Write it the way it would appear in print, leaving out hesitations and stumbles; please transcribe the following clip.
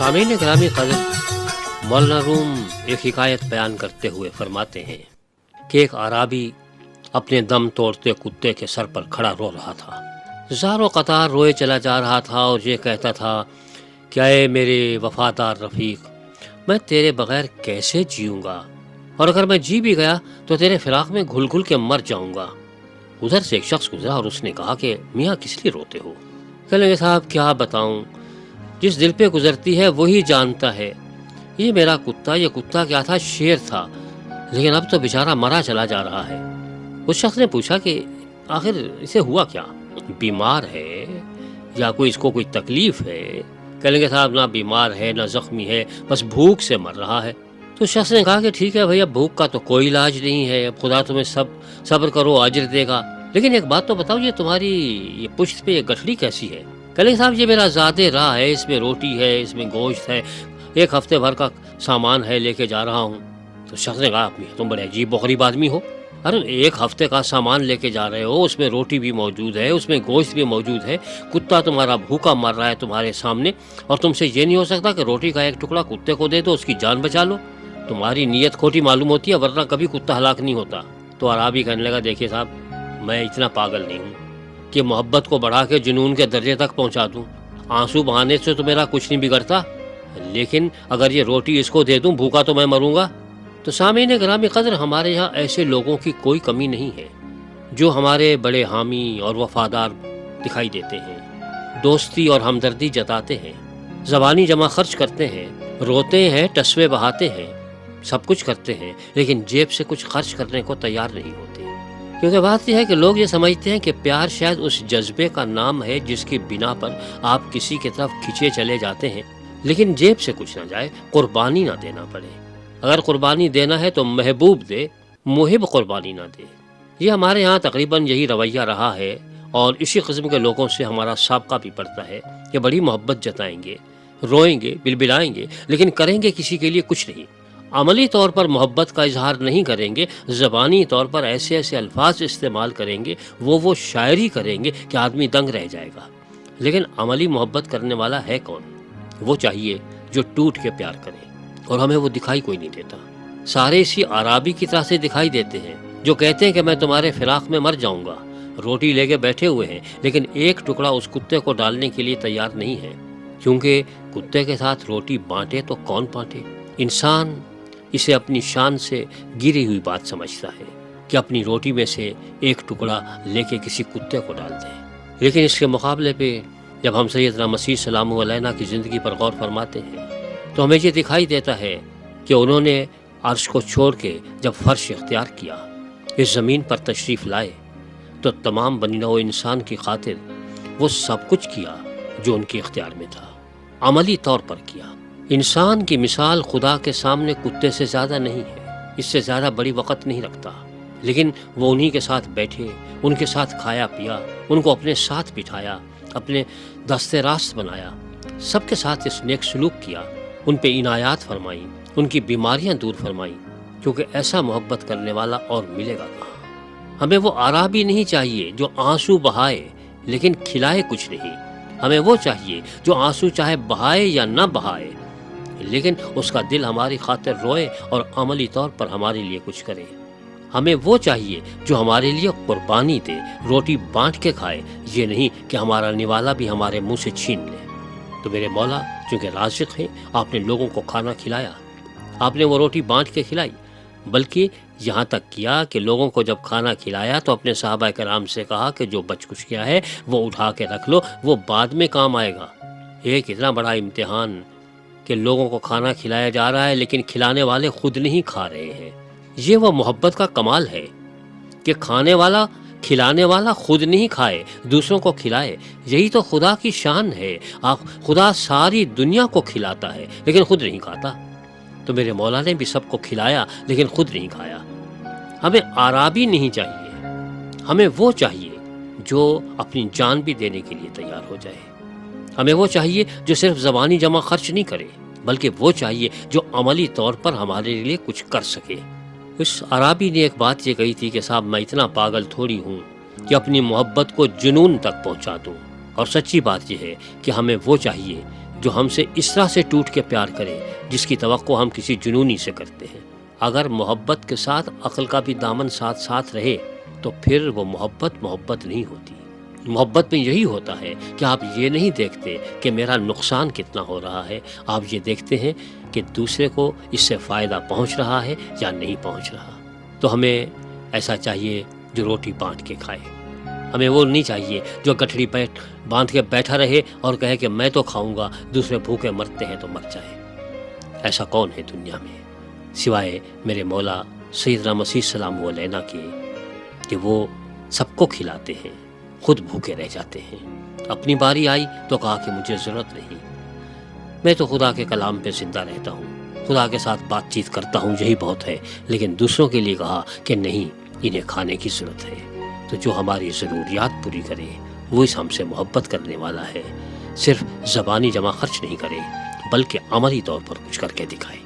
सामीन ग्रामी कदर मौलाना रूम एक हिकायत बयान करते हुए फरमाते हैं कि एक आराबी अपने दम तोड़ते कुत्ते के सर पर खड़ा रो रहा था। ज़ारो कतार रोए चला जा रहा था और ये कहता था, क्या है मेरे वफादार रफ़ीक, मैं तेरे बगैर कैसे जीऊँगा, और अगर मैं जी भी गया तो तेरे फिराक में घुल घुल के मर जाऊँगा। उधर से एक शख्स गुजरा और उसने कहा कि मियाँ किस लिए रोते हो? कहने साहब क्या बताऊँ, जिस दिल पे गुजरती है वही जानता है। ये मेरा कुत्ता, ये कुत्ता क्या था, शेर था, लेकिन अब तो बेचारा मरा चला जा रहा है। उस शख्स ने पूछा कि आखिर इसे हुआ क्या, बीमार है या कोई इसको कोई तकलीफ है? कहेंगे साहब ना बीमार है ना जख्मी है, बस भूख से मर रहा है। तो शख्स ने कहा कि ठीक है भैया, भूख का तो कोई इलाज नहीं है, अब खुदा तुम्हें सब सब्र करो अजर देगा, लेकिन एक बात तो बताओ, ये तुम्हारी ये पुश्त पे ये गठड़ी कैसी है? कहेंगे साहब ये मेरा ज़ादे राह है, इसमें रोटी है, इसमें गोश्त है, एक हफ्ते भर का सामान है, लेके जा रहा हूँ। तो शख्स ने कहा, तुम बड़े अजीब गरीब आदमी हो, अरे एक हफ्ते का सामान लेके जा रहे हो, उसमें रोटी भी मौजूद है, उसमें गोश्त भी मौजूद है, कुत्ता तुम्हारा भूखा मर रहा है तुम्हारे सामने, और तुमसे ये नहीं हो सकता कि रोटी का एक टुकड़ा कुत्ते को दे दो, उसकी जान बचा लो? तुम्हारी नीयत खोटी मालूम होती है, वरना कभी कुत्ता हलाक नहीं होता। तो अराबी कहने लगा, देखिए साहब, मैं इतना पागल नहीं हूँ कि मोहब्बत को बढ़ा के जुनून के दर्जे तक पहुँचा दूँ। आंसू बहाने से तो मेरा कुछ नहीं बिगड़ता, लेकिन अगर ये रोटी इसको दे दूँ, भूखा तो मैं मरूंगा। तो सामीन ग्रामी कदर, हमारे यहाँ ऐसे लोगों की कोई कमी नहीं है जो हमारे बड़े हामी और वफादार दिखाई देते हैं, दोस्ती और हमदर्दी जताते हैं, ज़बानी जमा खर्च करते हैं, रोते हैं, टसवे बहाते हैं, सब कुछ करते हैं, लेकिन जेब से कुछ खर्च करने को तैयार नहीं होते। क्योंकि बात यह है कि लोग ये समझते हैं कि प्यार शायद उस जज्बे का नाम है जिसकी बिना पर आप किसी की तरफ खिंचे चले जाते हैं, लेकिन जेब से कुछ ना जाए, कुर्बानी ना देना पड़े। अगर कुर्बानी देना है तो महबूब दे, मुहिब कुर्बानी ना दे। ये हमारे यहाँ तकरीबन यही रवैया रहा है, और इसी किस्म के लोगों से हमारा साबका भी पड़ता है कि बड़ी मोहब्बत जताएंगे, रोएंगे, बिलबिलाएंगे, लेकिन करेंगे किसी के लिए कुछ नहीं। अमली तौर पर मोहब्बत का इजहार नहीं करेंगे, ज़बानी तौर पर ऐसे ऐसे अल्फाज इस्तेमाल करेंगे, वो शायरी करेंगे कि आदमी दंग रह जाएगा। लेकिन अमली मोहब्बत करने वाला है कौन? वो चाहिए जो टूट के प्यार करे, और हमें वो दिखाई कोई नहीं देता। सारे इसी आराबी की तरह से दिखाई देते हैं जो कहते हैं कि मैं तुम्हारे फिराक में मर जाऊंगा, रोटी लेके बैठे हुए हैं, लेकिन एक टुकड़ा उस कुत्ते को डालने के लिए तैयार नहीं है, क्योंकि कुत्ते के साथ रोटी बांटे तो कौन बांटे? इंसान इसे अपनी शान से गिरी हुई बात समझता है कि अपनी रोटी में से एक टुकड़ा लेके किसी कुत्ते को डाल दे। लेकिन इसके मुकाबले पे जब हम सैयदना मसीह सलामु अलैना की ज़िंदगी पर गौर फरमाते हैं तो हमें ये दिखाई देता है कि उन्होंने अर्श को छोड़ के जब फर्श इख्तियार किया, इस ज़मीन पर तशरीफ़ लाए, तो तमाम बनी नौ इंसान की खातिर वो सब कुछ किया जो उनके इख्तियार में था, अमली तौर पर किया। इंसान की मिसाल खुदा के सामने कुत्ते से ज़्यादा नहीं है, इससे ज़्यादा बड़ी वक़्त नहीं रखता, लेकिन वो उन्हीं के साथ बैठे, उनके साथ खाया पिया, उनको अपने साथ बिठाया, अपने दस्ते रास्त बनाया, सबके साथ इस नेक सलूक किया, उन पे इनायात फरमाई, उनकी बीमारियां दूर फरमाई, क्योंकि ऐसा मोहब्बत करने वाला और मिलेगा कहाँ। हमें वो आराबी नहीं चाहिए जो आंसू बहाए लेकिन खिलाए कुछ नहीं। हमें वो चाहिए जो आंसू चाहे बहाए या न बहाए, लेकिन उसका दिल हमारी खातिर रोए और अमली तौर पर हमारे लिए कुछ करे। हमें वो चाहिए जो हमारे लिए कुर्बानी दे, रोटी बांट के खाए, ये नहीं कि हमारा निवाला भी हमारे मुंह से छीन ले। तो मेरे मौला चूँकि राज़िक़ हैं, आपने लोगों को खाना खिलाया, आपने वो रोटी बांट के खिलाई, बल्कि यहाँ तक किया कि लोगों को जब खाना खिलाया तो अपने सहाबा कराम से कहा कि जो बच कुछ गया है वो उठा के रख लो, वो बाद में काम आएगा। एक इतना बड़ा इम्तिहान कि लोगों को खाना खिलाया जा रहा है लेकिन खिलाने वाले खुद नहीं खा रहे हैं। ये वो मोहब्बत का कमाल है कि खाने वाला खिलाने वाला खुद नहीं खाए, दूसरों को खिलाए। यही तो खुदा की शान है। खुदा सारी दुनिया को खिलाता है लेकिन खुद नहीं खाता। तो मेरे मौला ने भी सबको खिलाया लेकिन खुद नहीं खाया। हमें आराबी नहीं चाहिए, हमें वो चाहिए जो अपनी जान भी देने के लिए तैयार हो जाए। हमें वो चाहिए जो सिर्फ ज़बानी जमा खर्च नहीं करे, बल्कि वो चाहिए जो अमली तौर पर हमारे लिए कुछ कर सके। उस अराबी ने एक बात ये कही थी कि साहब मैं इतना पागल थोड़ी हूँ कि अपनी मोहब्बत को जुनून तक पहुँचा दूँ। और सच्ची बात यह है कि हमें वो चाहिए جو ہم سے اس طرح سے ٹوٹ کے پیار کرے جس کی توقع ہم کسی جنونی سے کرتے ہیں۔ اگر محبت کے ساتھ عقل کا بھی دامن ساتھ ساتھ رہے تو پھر وہ محبت نہیں ہوتی۔ محبت میں یہی ہوتا ہے کہ آپ یہ نہیں دیکھتے کہ میرا نقصان کتنا ہو رہا ہے، آپ یہ دیکھتے ہیں کہ دوسرے کو اس سے فائدہ پہنچ رہا ہے یا نہیں پہنچ رہا۔ تو ہمیں ایسا چاہیے جو روٹی بانٹ کے کھائے، ہمیں وہ نہیں چاہیے جو گٹھڑی باندھ کے بیٹھا رہے اور کہے کہ میں تو کھاؤں گا، دوسرے بھوکے مرتے ہیں تو مر جائے۔ ایسا کون ہے دنیا میں سوائے میرے مولا سیدنا مسیح سلام علیہ کے کہ وہ سب کو کھلاتے ہیں، خود بھوکے رہ جاتے ہیں۔ اپنی باری آئی تو کہا کہ مجھے ضرورت نہیں، میں تو خدا کے کلام پہ زندہ رہتا ہوں، خدا کے ساتھ بات چیت کرتا ہوں، یہی بہت ہے۔ لیکن دوسروں کے لیے کہا کہ نہیں، انہیں کھانے کی ضرورت ہے۔ تو جو ہماری ضروریات پوری کرے وہ اس ہم سے محبت کرنے والا ہے، صرف زبانی جمع خرچ نہیں کرے بلکہ عملی طور پر کچھ کر کے دکھائے۔